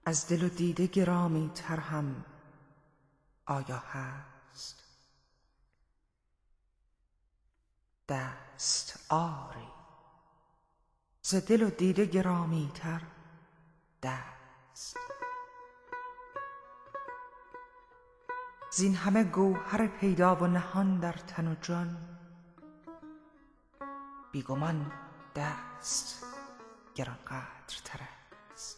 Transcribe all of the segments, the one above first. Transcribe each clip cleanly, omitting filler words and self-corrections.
از دل و دیده گرامی تر هم آیا هست؟ دست آری ز دل و دیده گرامی تر دست. زین همه گوهر پیدا و نهان در تن و جان، بیگمان دست گرانقدرتر است.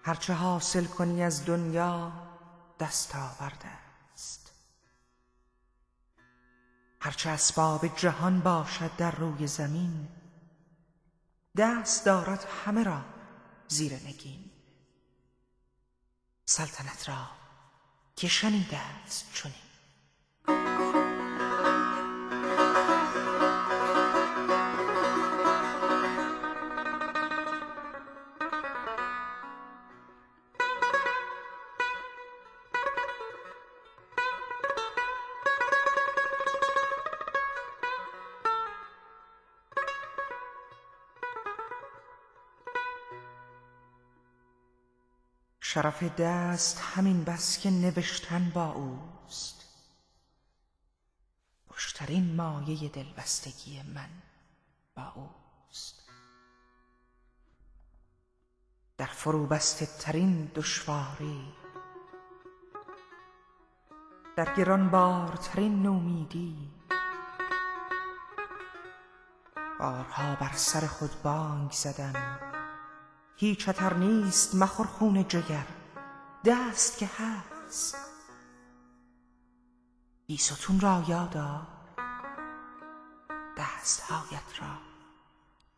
هرچه حاصل کنی از دنیا دست آورده است، هرچه اسباب جهان باشد در روی زمین، دست دارد همه را زیر نگین. سلطنت را که شنیده است چنین. شرف دست همین بس که نوشتن با اوست، خوشترین مایه دلبستگی من با اوست. در فروبسته ترین دشواری، در گرانبارترین نومیدی، بارها بر سر خود بانگ زدم هیچ خطر نیست مخور خون جگر، دست که هست. بیستون را یادآر دستهایت را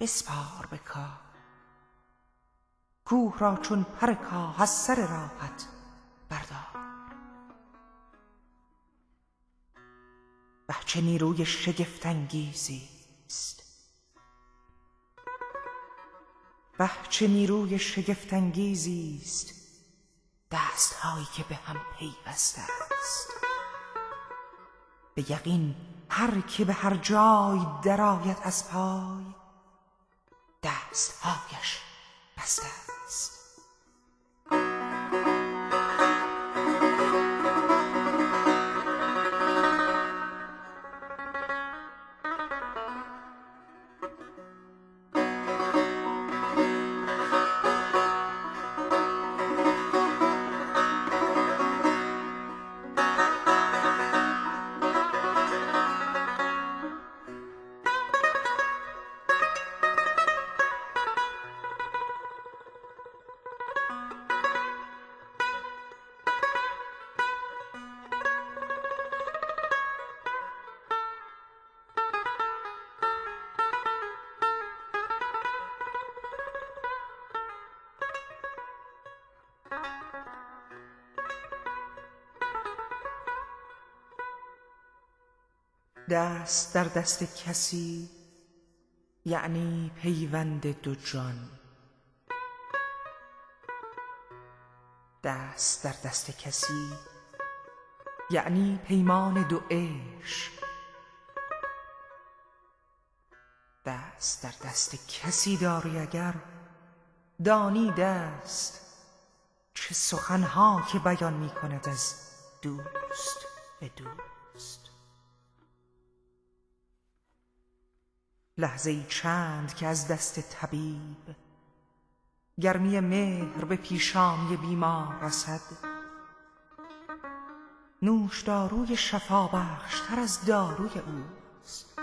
بسپار به کار، کوه را چون پر کاه از سر راهت بردار. وه چه نیروی شگفت انگیزی است، وه چه نیروی شگفت انگیزی است دست‌هایی که به هم پیوسته است. به یقین هر که به هر جای درآید از پای، دست‌هایش بسته است. دست در دست کسی یعنی پیوند دو جان، دست در دست کسی یعنی پیمان دو عشق. دست در دست کسی داری اگر دانی دست چه سخنها که بیان می کند از دوست به دوست. لحظه ای چند که از دست طبیب گرمی مهر به پیشانی بیمار رسد، نوشداروی شفابخشتر از داروی اوست.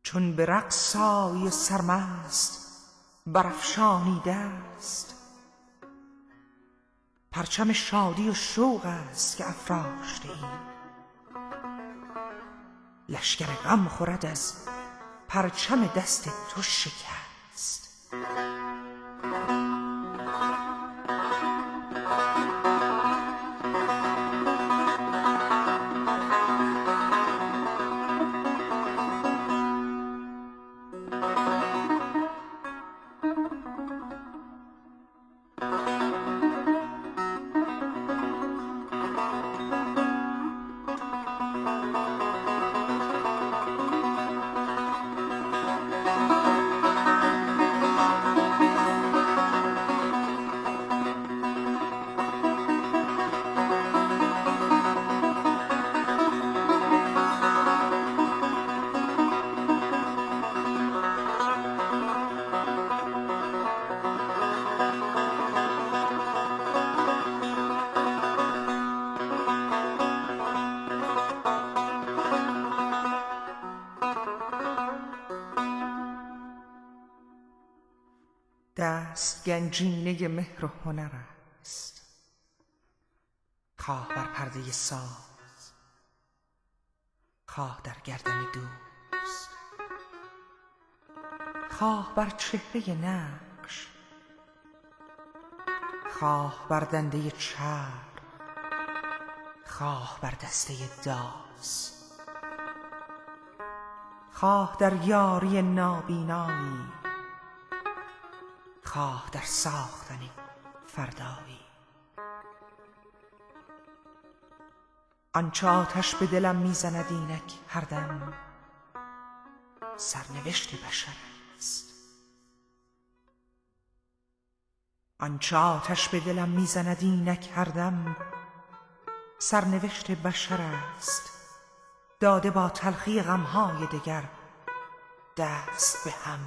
چون به رقص آیی سرمست برافشانی دست، پرچم شادی و شوق است که افراشته ای. لشکر غم خورد از پرچم دست تو شکست. دست گنجینه مهر و هنر است، خواه بر پرده ساز، خواه در گردن دوست، خواه بر چهره نقش، خواه بر دنده چرب، خواه بر دسته داس، خواه در یاری نابینایی، خواه در ساختن فردایی. آنچه آتش به دلم میزند اینک هر دم، سرنوشت بشر است. آنچه آتش به دلم میزند اینک هر دم، سرنوشت بشر است. داده با تلخی غمهای دگر دست به هم.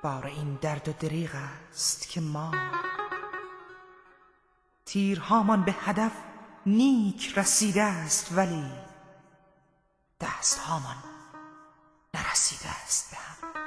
بار این درد و دریغ است که ما تیرهامان به هدف نیک رسیده است، ولی دستهامان نرسیده است به هم.